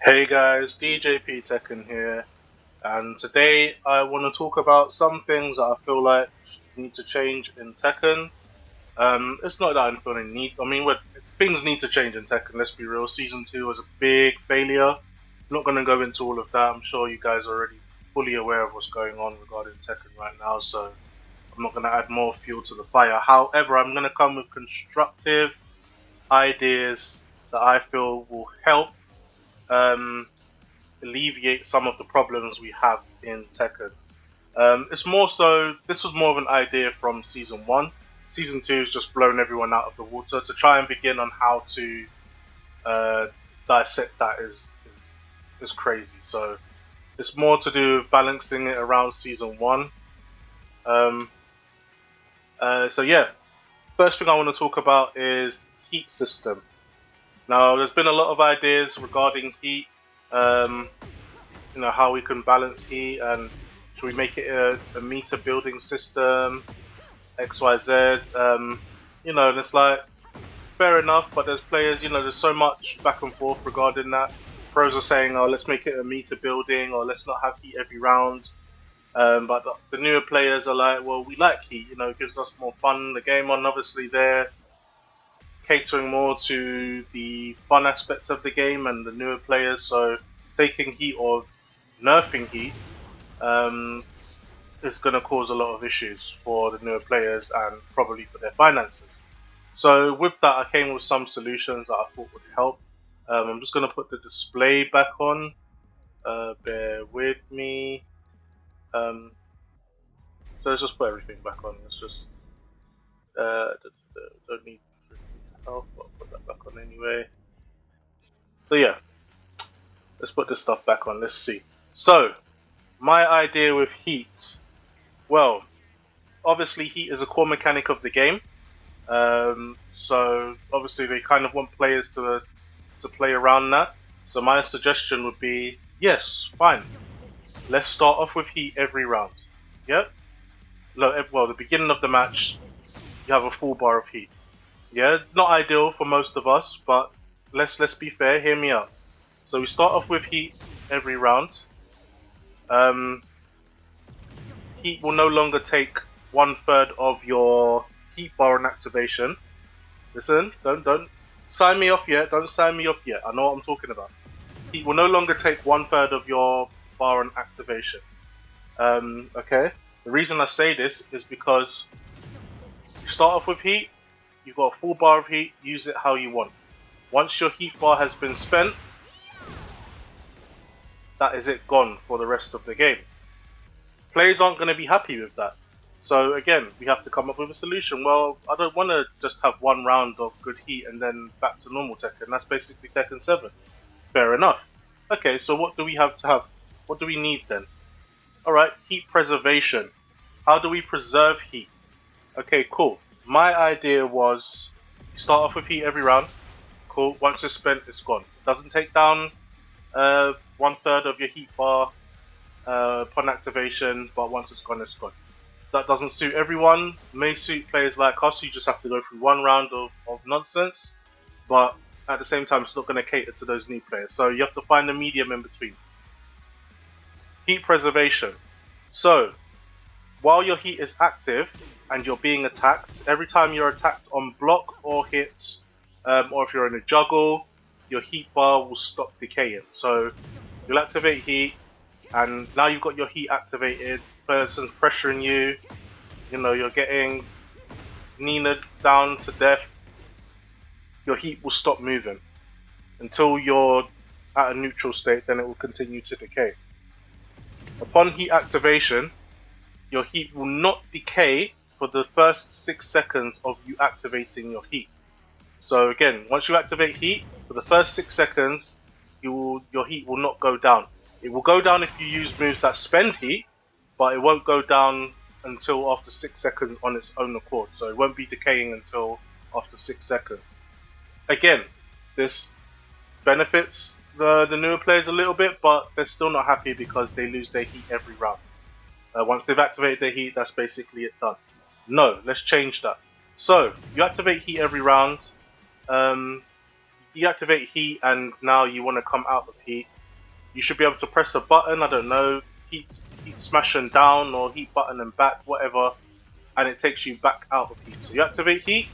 Hey guys, DJP Tekken here, and today I want to talk about some things that I feel like need to change in Tekken. It's not that I feel any need. I mean, things need to change in Tekken. Let's be real. Season 2 was a big failure. I'm not going to go into all of that. I'm sure you guys are already fully aware of what's going on regarding Tekken right now, so I'm not going to add more fuel to the fire. However, I'm going to come with constructive ideas that I feel will help um, alleviate some of the problems we have in Tekken. It's more so, this was more of an idea from Season 1. Season 2 has just blown everyone out of the water. To try and begin on how to dissect that is crazy. So it's more to do with balancing it around Season 1. So yeah, first thing I want to talk about is heat system. Now, there's been a lot of ideas regarding heat. How we can balance heat, and should we make it a meter building system, XYZ. And it's like fair enough, but there's players, there's so much back and forth regarding that. Pros are saying, oh, let's make it a meter building, or let's not have heat every round. But the newer players are like, well, we like heat, it gives us more fun in the game. And obviously they're catering more to the fun aspect of the game and the newer players, so taking heat or nerfing heat is going to cause a lot of issues for the newer players and probably for their finances. So with that, I came with some solutions that I thought would help. I'm just going to put the display back on. Bear with me. So let's just put everything back on. Let's just don't need health, but I'll put that back on anyway. So yeah, let's put this stuff back on. Let's see. So my idea with heat, well, obviously heat is a core mechanic of the game. So obviously they kind of want players to play around that. So my suggestion would be, yes, fine. Let's start off with heat every round. Yep. Well, the beginning of the match, you have a full bar of heat. Yeah, not ideal for most of us, but let's be fair. Hear me out. So we start off with heat every round. Heat will no longer take 1/3 of your heat bar on activation. Listen, don't sign me off yet. Don't sign me off yet. I know what I'm talking about. Heat will no longer take 1/3 of your bar on activation. Okay. The reason I say this is because you start off with heat. You've got a full bar of heat. Use it how you want. Once your heat bar has been spent, that is it, gone for the rest of the game. Players aren't going to be happy with that. So again, we have to come up with a solution. Well, I don't want to just have one round of good heat and then back to normal Tekken. That's basically Tekken 7. Fair enough. Okay, so what do we have to have? What do we need then? Alright, heat preservation. How do we preserve heat? Okay, cool. My idea was, you start off with heat every round. Cool, once it's spent, it's gone. It doesn't take down 1/3 of your heat bar upon activation, but once it's gone, it's gone. That doesn't suit everyone. May suit players like us, you just have to go through one round of nonsense, but at the same time, it's not going to cater to those new players. So you have to find a medium in between. Heat preservation. So, while your heat is active and you're being attacked, every time you're attacked on block or hits, or if you're in a juggle, your heat bar will stop decaying. So you'll activate heat, and now you've got your heat activated, person's pressuring you, you're getting Nina down to death, your heat will stop moving until you're at a neutral state, then it will continue to decay. Upon heat activation, your heat will not decay for the first 6 seconds of you activating your heat. So again, once you activate heat, for the first 6 seconds, your heat will not go down. It will go down if you use moves that spend heat, but it won't go down until after 6 seconds on its own accord. So it won't be decaying until after 6 seconds. Again, this benefits the newer players a little bit, but they're still not happy because they lose their heat every round. Once they've activated their heat, that's basically it done. No, let's change that. So, you activate heat every round. You activate heat and now you want to come out of heat. you should be able to press a button, I don't know, heat smash and down, or heat button and back, whatever, and it takes you back out of heat. So you activate heat,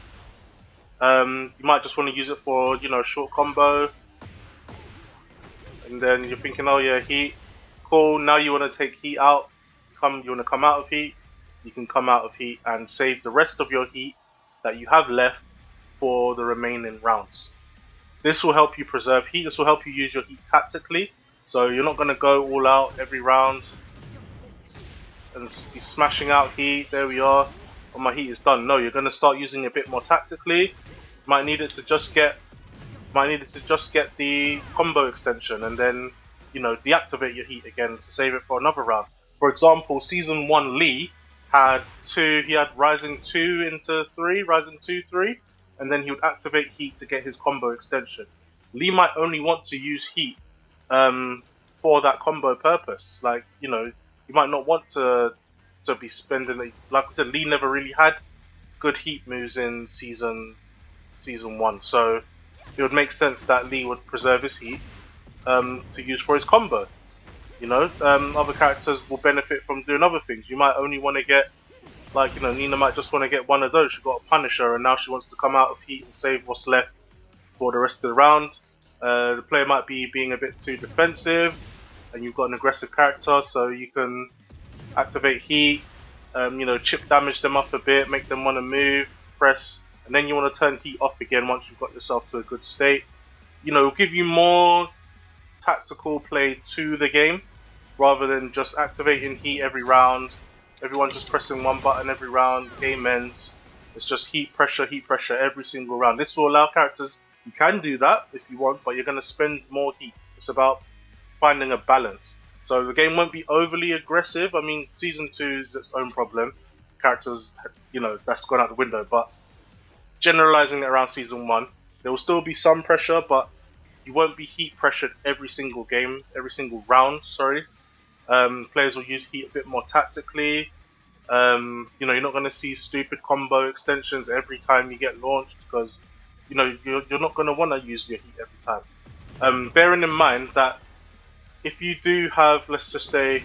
you might just want to use it for, you know, short combo, and then you're thinking, oh yeah, heat, cool, now you want to take heat out, you want to come out of heat, you can come out of heat and save the rest of your heat that you have left for the remaining rounds. This will help you preserve heat, this will help you use your heat tactically, so you're not going to go all out every round and be smashing out heat, there we are, oh my heat is done. No, you're going to start using it a bit more tactically. Might need it to just get the combo extension, and then, you know, deactivate your heat again to save it for another round. For example, Season 1 Lee had Rising 2 into 3, Rising 2, 3, and then he would activate heat to get his combo extension. Lee might only want to use heat for that combo purpose. Like, you know, you might not want to be spending it. Like I said, Lee never really had good heat moves in season 1, so it would make sense that Lee would preserve his heat to use for his combo. You know, other characters will benefit from doing other things. You might only want to get, like, you know, Nina might just want to get one of those. She got a Punisher, and now she wants to come out of heat and save what's left for the rest of the round. The player might be being a bit too defensive, and you've got an aggressive character, so you can activate heat, you know, chip damage them up a bit, make them want to move, press, and then you want to turn heat off again once you've got yourself to a good state. You know, it'll give you more tactical play to the game, rather than just activating heat every round, everyone just pressing one button every round, game ends. It's just heat pressure every single round. This will allow characters, you can do that if you want, but you're going to spend more heat. It's about finding a balance. So the game won't be overly aggressive. I mean, Season 2 is its own problem. Characters, you know, that's gone out the window, but generalizing it around Season 1, there will still be some pressure, but you won't be heat pressured every single game, every single round, sorry. Players will use heat a bit more tactically. You know, you're not going to see stupid combo extensions every time you get launched, because, you know, you're not going to want to use your heat every time. Bearing in mind that if you do have, let's just say,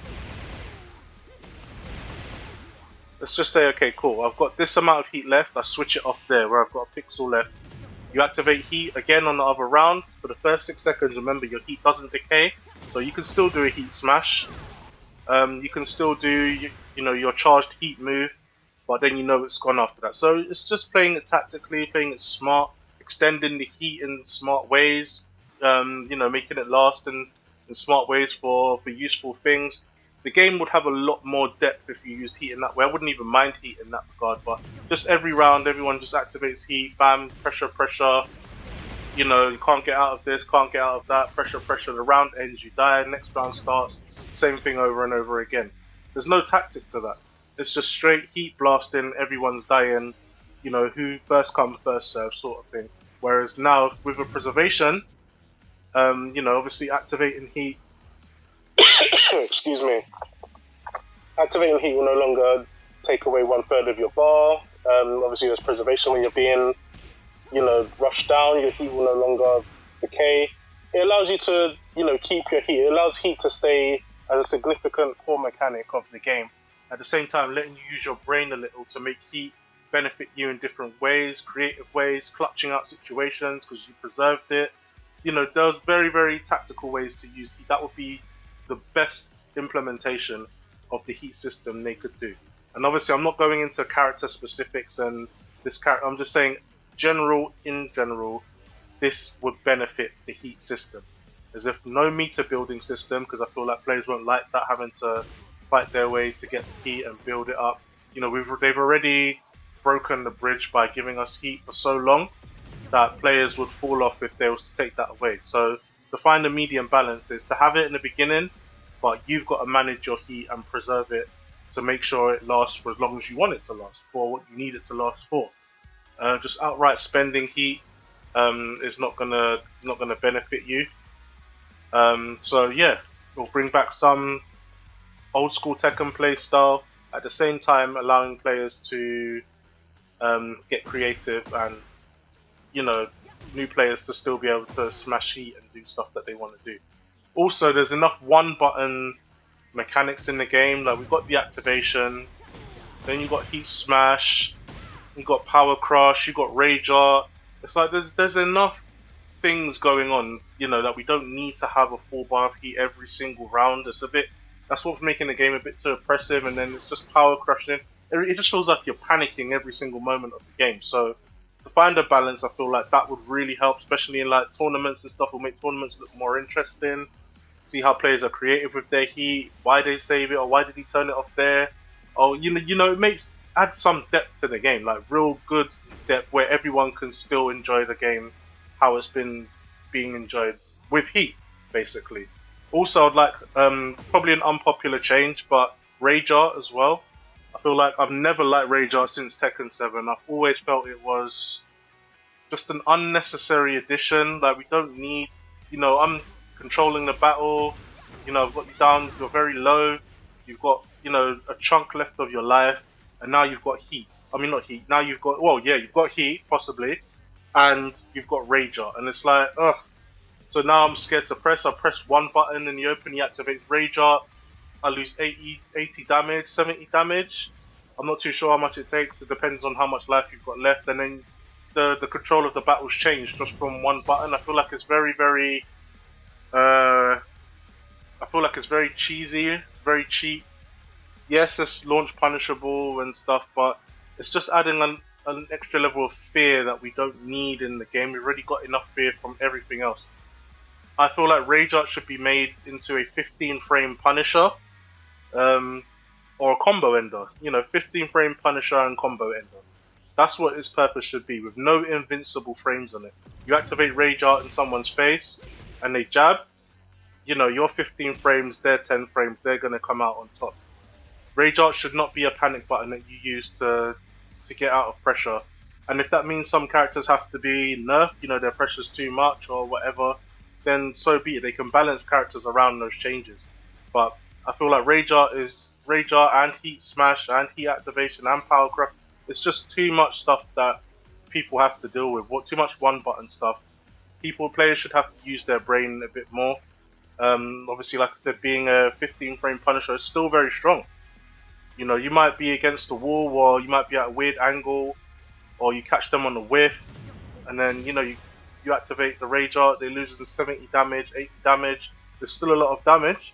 okay, cool, I've got this amount of heat left, I switch it off there where I've got a pixel left. You activate heat again on the other round. For the first 6 seconds, remember, your heat doesn't decay, so you can still do a heat smash. You can still do, you know, your charged heat move, but then you know it's gone after that. So it's just playing it tactically, playing it smart, extending the heat in smart ways, you know, making it last in smart ways for useful things. The game would have a lot more depth if you used heat in that way. I wouldn't even mind heat in that regard, but just every round, everyone just activates heat, bam, pressure, you know, you can't get out of this, can't get out of that, pressure, the round ends, you die, next round starts, same thing over and over again. There's no tactic to that. It's just straight heat blasting, everyone's dying, you know, who first come, first serve sort of thing. Whereas now, with a preservation, you know, obviously activating heat, excuse me, activating heat will no longer take away 1/3 of your bar. Obviously there's preservation when you're being, you know, rushed down, your heat will no longer decay. It allows you to, you know, keep your heat. It allows heat to stay as a significant core mechanic of the game. At the same time, letting you use your brain a little to make heat benefit you in different ways, creative ways, clutching out situations because you preserved it. You know, there's very, very tactical ways to use heat. That would be the best implementation of the heat system they could do. And obviously, I'm not going into character specifics and this character. I'm just saying, in general, this would benefit the heat system. As if no meter building system, because I feel like players won't like that, having to fight their way to get the heat and build it up. You know, they've already broken the bridge by giving us heat for so long that players would fall off if they was to take that away. So to find a medium balance is to have it in the beginning, but you've got to manage your heat and preserve it to make sure it lasts for as long as you want it to last, for what you need it to last for. Just outright spending heat is not gonna benefit you. So yeah, we'll bring back some old school Tekken play style, at the same time allowing players to get creative and, you know, new players to still be able to smash heat and do stuff that they want to do. Also, there's enough one button mechanics in the game. Like, we've got the activation, then you've got heat smash, you've got power crush, you've got rage art. It's like there's enough things going on, you know, that we don't need to have a full bar of heat every single round. It's a bit, that's what's making the game a bit too oppressive, and then it's just power crushing. It just feels like you're panicking every single moment of the game. So to find a balance, I feel like that would really help, especially in like tournaments and stuff. Will make tournaments look more interesting. See how players are creative with their heat, why they save it, or why did he turn it off there. Or you know, it makes add some depth to the game, like real good depth where everyone can still enjoy the game how it's been being enjoyed with heat, basically. Also, I'd like probably an unpopular change, but rage art as well. I feel like I've never liked rage art since Tekken 7. I've always felt it was just an unnecessary addition. Like, we don't need, you know, I'm controlling the battle, you know, I've got you down, you're very low, you've got, you know, a chunk left of your life, and now you've got heat. I mean, not heat, now you've got, well, yeah, you've got heat, possibly, and you've got rage art, and it's like, ugh. So now I'm scared to press. I press one button in the open, he activates rage art, I lose 80 damage, 70 damage. I'm not too sure how much it takes, it depends on how much life you've got left, and then the control of the battle's changed just from one button. I feel like it's very, very, I feel like it's very cheesy, it's very cheap. Yes, it's launch punishable and stuff, but it's just adding an extra level of fear that we don't need in the game. We've already got enough fear from everything else. I feel like rage art should be made into a 15 frame Punisher, or a combo ender. You know, 15 frame Punisher and combo ender. That's what its purpose should be, with no invincible frames on it. You activate rage art in someone's face, and they jab. You know, your 15 frames, their 10 frames, they're gonna come out on top. Rage art should not be a panic button that you use to get out of pressure. And if that means some characters have to be nerfed, you know, their pressure's too much or whatever, then so be it. They can balance characters around those changes. But I feel like rage art and heat smash and heat activation and power craft. It's just too much stuff that people have to deal with. Too much one button stuff. Players should have to use their brain a bit more. Obviously, like I said, being a 15 frame Punisher is still very strong. You know, you might be against the wall, or you might be at a weird angle, or you catch them on a whiff, and then, you know, you activate the rage art, they lose 70 damage, 80 damage, there's still a lot of damage.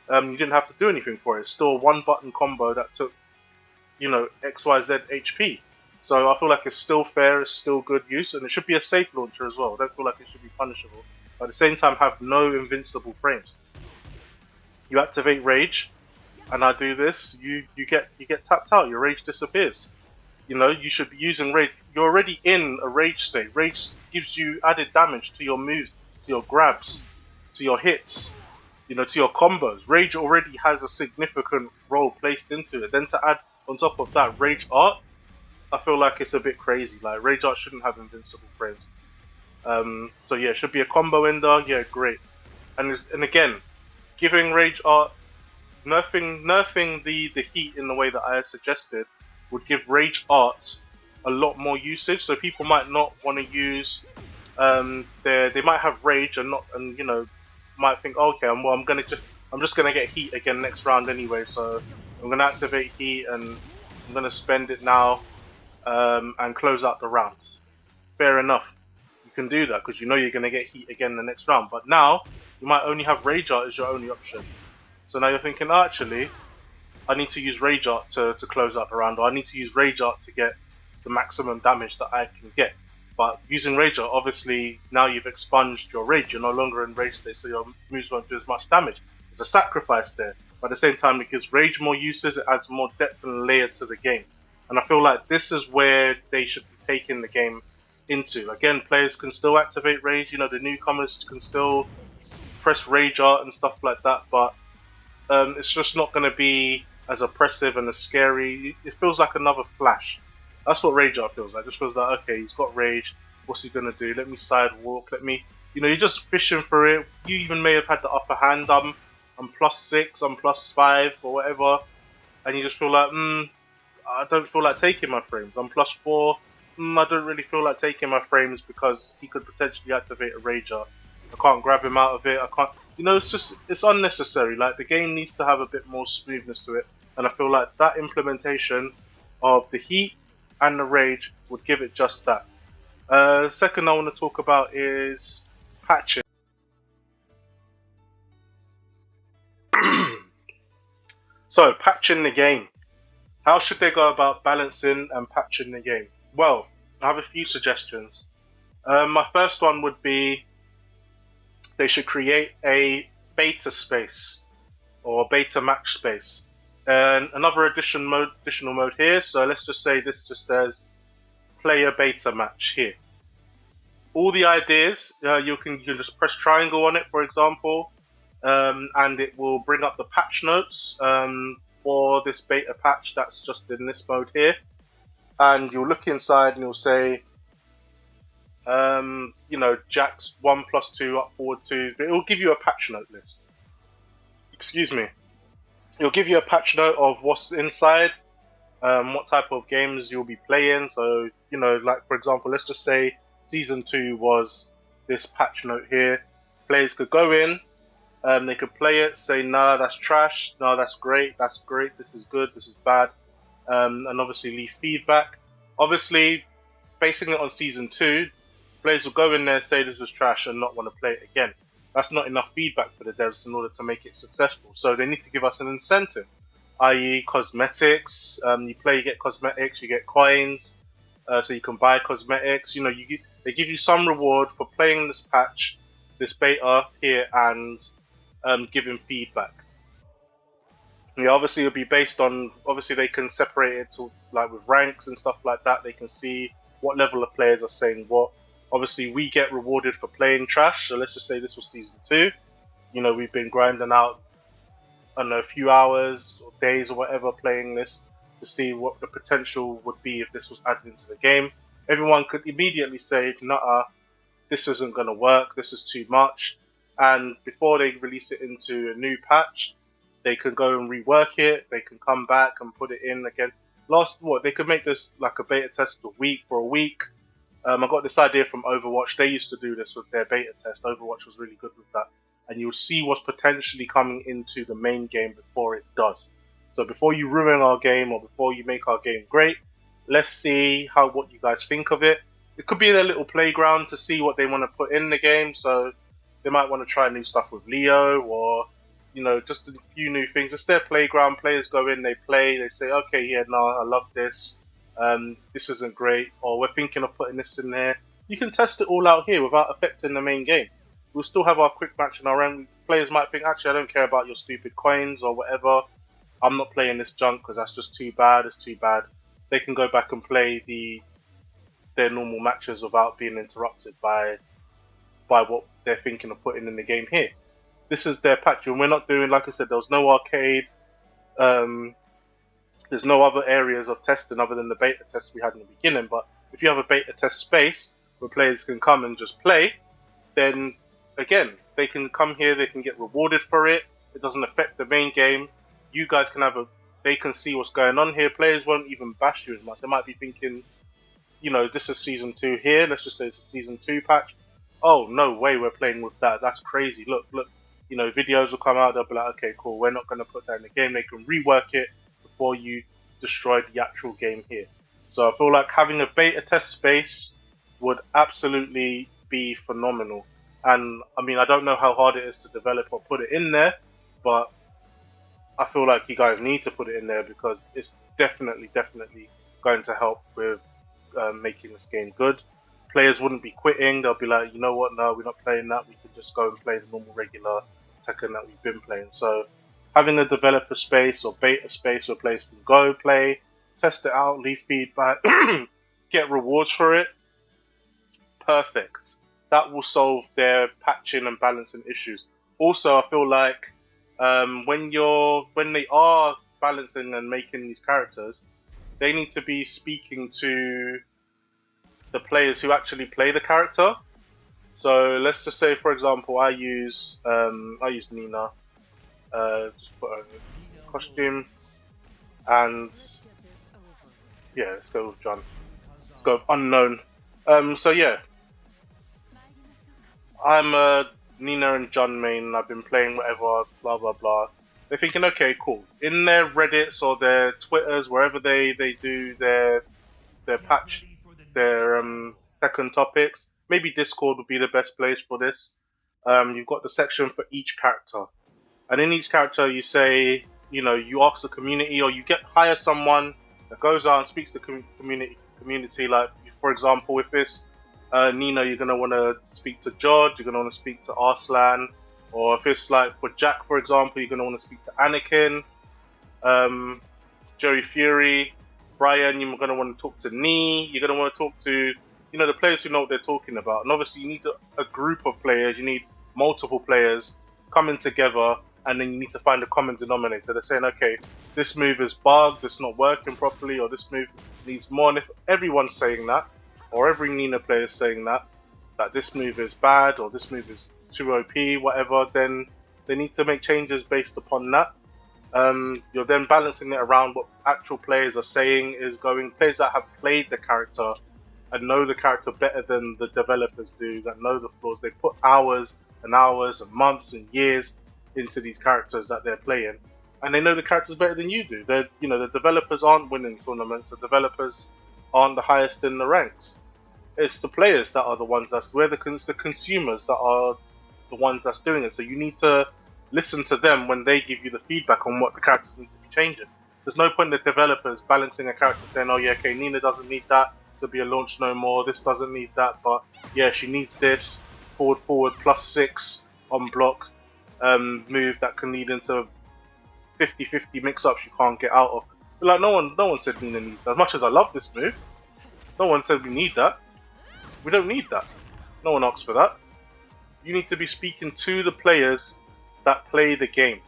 You didn't have to do anything for it. It's still a one button combo that took, you know, XYZ HP. So I feel like it's still fair, it's still good use, and it should be a safe launcher as well. I don't feel like it should be punishable. But at the same time, have no invincible frames. You activate rage, and I do this, you get tapped out, your rage disappears. You know, you should be using rage. You're already in a rage state. Rage gives you added damage to your moves, to your grabs, to your hits, you know, to your combos. Rage already has a significant role placed into it. Then to add on top of that rage art, I feel like it's a bit crazy. Like, rage art shouldn't have invincible frames. So yeah, it should be a combo ender. Yeah, great. And again, giving rage art, nerfing the heat in the way that I suggested would give rage art a lot more usage. So people might not want to use they might have rage and you know, might think, okay, I'm just gonna get heat again next round anyway, so I'm gonna activate heat and I'm gonna spend it now and close out the round. Fair enough, you can do that because you know you're gonna get heat again the next round. But now you might only have rage art as your only option. So now you're thinking, oh, actually, I need to use rage art to close out the round, or I need to use rage art to get the maximum damage that I can get. But using rage art, obviously, now you've expunged your rage. You're no longer in rage state, so your moves won't do as much damage. There's a sacrifice there. But at the same time, it gives rage more uses, it adds more depth and layer to the game. And I feel like this is where they should be taking the game into. Again, players can still activate rage, you know, the newcomers can still press rage art and stuff like that, but it's just not going to be as oppressive and as scary. It feels like another Flash. That's what rage art feels like. It just feels like, okay, he's got rage, what's he going to do? Let me sidewalk, you know, you're just fishing for it. You even may have had the upper hand. I'm +6, I'm +5 or whatever, and you just feel like, I don't feel like taking my frames. I'm +4, I don't really feel like taking my frames because he could potentially activate a rage art. I can't grab him out of it. you know, it's unnecessary. Like the game needs to have a bit more smoothness to it, and I feel like that implementation of the heat and the rage would give it just that. Second I want to talk about is patching. So patching the game. How should they go about balancing and patching the game? Well, I have a few suggestions. My first one would be they should create a beta space or beta match space. And another additional mode here. So let's just say this just says player beta match here. All the ideas you can just press triangle on it, for example, and it will bring up the patch notes for this beta patch that's just in this mode here. And you'll look inside and you'll say, you know, jacks 1+2 up forward 2. It will give you a patch note list. Excuse me. It'll give you a patch note of what's inside, what type of games you'll be playing. So, you know, like for example, let's just say Season 2 was this patch note here. Players could go in, they could play it, say, nah, that's trash, no, that's great, this is good, this is bad, and obviously leave feedback. Obviously, basing it on Season 2, players will go in there, say this was trash, and not want to play it again. That's not enough feedback for the devs in order to make it successful. So they need to give us an incentive, i.e. cosmetics. You play, you get cosmetics, you get coins, so you can buy cosmetics. You know, they give you some reward for playing this patch, this beta here, and giving feedback. Yeah, obviously it'll be based on, obviously they can separate it to like with ranks and stuff like that. They can see what level of players are saying what. Obviously we get rewarded for playing trash, so let's just say this was Season 2. You know, we've been grinding out, I don't know, a few hours or days or whatever playing this to see what the potential would be if this was added into the game. Everyone could immediately say, nah, this isn't going to work, this is too much. And before they release it into a new patch, they can go and rework it, they can come back and put it in again. They could make this like a beta test for a week. I got this idea from Overwatch. They used to do this with their beta test. Overwatch was really good with that. And you'll see what's potentially coming into the main game before it does. So before you ruin our game or before you make our game great, let's see what you guys think of it. It could be their little playground to see what they want to put in the game. So they might want to try new stuff with Leo or, you know, just a few new things. It's their playground. Players go in, they play, they say, okay, yeah, no, I love this. This isn't great, or we're thinking of putting this in there. You can test it all out here without affecting the main game. We'll still have our quick match and our own. Players might think, actually, I don't care about your stupid coins or whatever. I'm not playing this junk because that's just too bad. It's too bad. They can go back and play their normal matches without being interrupted by what they're thinking of putting in the game here. This is their patch, and we're not doing, like I said, there was no arcade. There's no other areas of testing other than the beta test we had in the beginning, but if you have a beta test space where players can come and just play, then again, they can come here, they can get rewarded for it, it doesn't affect the main game, you guys can they can see what's going on here, players won't even bash you as much, they might be thinking, you know, this is Season 2 here, let's just say it's a Season 2 patch, oh, no way we're playing with that, that's crazy, look, you know, videos will come out, they'll be like, okay, cool, we're not going to put that in the game, they can rework it, before you destroy the actual game here. So I feel like having a beta test space would absolutely be phenomenal. And I mean, I don't know how hard it is to develop or put it in there, but I feel like you guys need to put it in there because it's definitely going to help with making this game good. Players wouldn't be quitting, they'll be like, you know what, no, we're not playing that, we can just go and play the normal regular Tekken that we've been playing. So having a developer space or beta space where players can go play, test it out, leave feedback, get rewards for it, perfect. That will solve their patching and balancing issues. Also, I feel like when they are balancing and making these characters, they need to be speaking to the players who actually play the character. So let's just say, for example, I use Nina. Just put a costume, and yeah, let's go with John. Let's go with unknown. So yeah, I'm Nina and John main, I've been playing whatever, blah blah blah. They're thinking, okay, cool. In their Reddits or their Twitters, wherever they do their patch, their Tekken topics, maybe Discord would be the best place for this. You've got the section for each character, and in each character you say, you ask the community, or you hire someone that goes out and speaks to the community. Like, for example, if it's Nina, you're gonna want to speak to George, you're gonna want to speak to Arslan, or if it's like for Jack, for example, you're gonna want to speak to Anakin, Joey Fury, Brian. You're gonna want to talk to Nee. You're gonna want to talk to the players who know what they're talking about. And obviously, you need a group of players. You need multiple players coming together, and then you need to find a common denominator. They're saying, okay, this move is bugged, it's not working properly, or this move needs more. And if everyone's saying that, or every Nina player is saying that this move is bad, or this move is too OP, whatever, then they need to make changes based upon that. You're then balancing it around what actual players are saying is going. Players that have played the character and know the character better than the developers do, that know the flaws. They put hours and hours and months and years into these characters that they're playing, and they know the characters better than you do. The developers aren't winning tournaments. The developers aren't the highest in the ranks. It's the players that are the ones it's the consumers that are the ones that's doing it. So you need to listen to them when they give you the feedback on what the characters need to be changing. There's no point in the developers balancing a character saying, oh yeah, okay, Nina doesn't need that to be a launch no more, this doesn't need that, but yeah, she needs this forward +6 on block move that can lead into 50-50 mix-ups you can't get out of. But like, no one said Nina needs that. As much as I love this move, no one said we need that. We don't need that. No one asked for that. You need to be speaking to the players that play the game.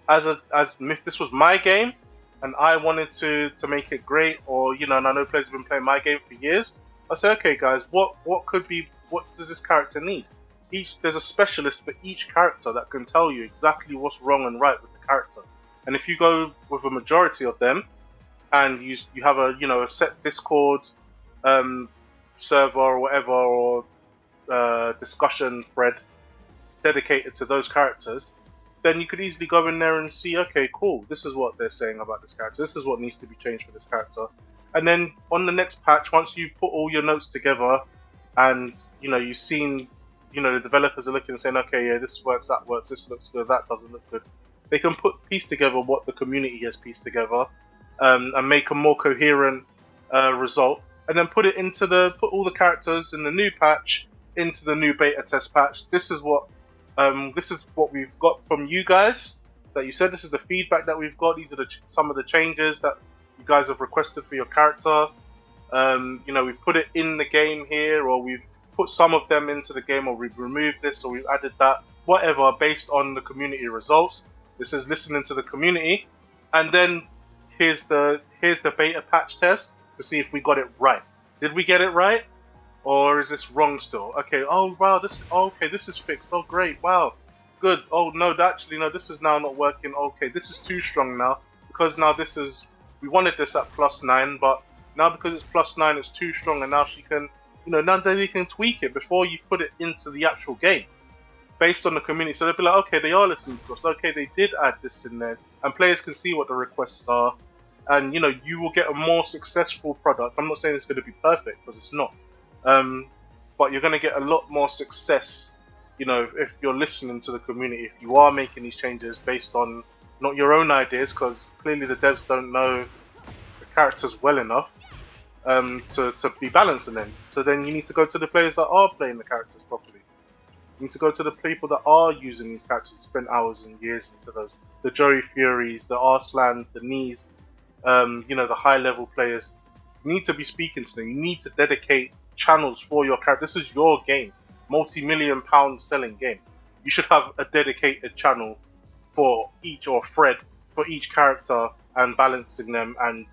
As if this was my game and I wanted to make it great, or and I know players have been playing my game for years, I say, okay guys, what does this character need? There's a specialist for each character that can tell you exactly what's wrong and right with the character. And if you go with a majority of them, and you have a set Discord server or whatever, or discussion thread dedicated to those characters, then you could easily go in there and see, okay, cool, this is what they're saying about this character, this is what needs to be changed for this character. And then on the next patch, once you've put all your notes together and you've seen, the developers are looking and saying, okay, yeah, this works, that works, this looks good, that doesn't look good, they can piece together what the community has pieced together, and make a more coherent result, and then put all the characters in the new patch into the new beta test patch. This is what we've got from you guys, that you said this is the feedback that we've got. These are some of the changes that you guys have requested for your character. We've put it in the game here, or we've put some of them into the game, or we've removed this, or we've added that, whatever, based on the community results. This is listening to the community, and then here's the beta patch test to see if we got it right. Did we get it right? Or is this wrong still? Okay, oh wow, this is fixed. Oh great, wow, good. Oh no, actually no, this is now not working. Okay, this is too strong now, because now we wanted this at +9, but now because it's +9, it's too strong, and now she can, now they can tweak it before you put it into the actual game, based on the community. So they'll be like, okay, they are listening to us. Okay, they did add this in there, and players can see what the requests are, and you will get a more successful product. I'm not saying it's going to be perfect, because it's not. But you're going to get a lot more success, if you're listening to the community, if you are making these changes based on not your own ideas, because clearly the devs don't know the characters well enough to be balancing them. So then you need to go to the players that are playing the characters properly. You need to go to the people that are using these characters, spend hours and years into those. The Joey Furies, the Arslans, the Knees, the high level players. You need to be speaking to them. You need to dedicate channels for your character. This is your game, multi-million pound selling game. You should have a dedicated channel for each, or thread for each character, and balancing them, and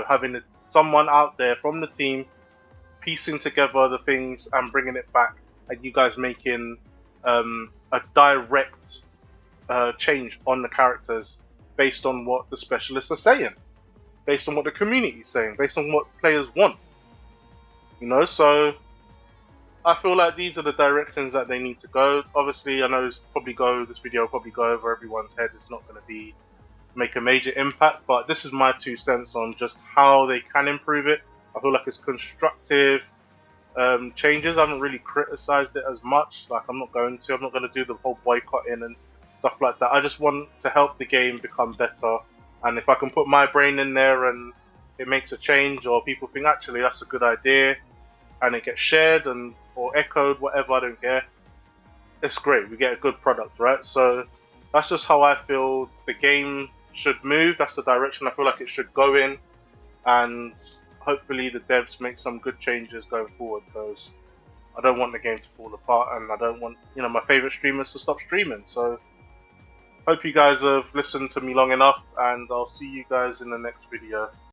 having someone out there from the team piecing together the things and bringing it back, and you guys making a direct change on the characters based on what the specialists are saying, based on what the community is saying, based on what players want. So I feel like these are the directions that they need to go. Obviously, I know this video will probably go over everyone's head. It's not going to be make a major impact, but this is my 2 cents on just how they can improve it. I feel like it's constructive changes. I haven't really criticized it as much. Like I'm not going to do the whole boycotting and stuff like that. I just want to help the game become better, and if I can put my brain in there and it makes a change, or people think actually that's a good idea, and it gets shared and or echoed, whatever, I don't care. It's great. We get a good product, right? So that's just how I feel the game should move. That's the direction I feel like it should go in, and hopefully the devs make some good changes going forward, because I don't want the game to fall apart, and I don't want my favorite streamers to stop streaming. So hope you guys have listened to me long enough, and I'll see you guys in the next video.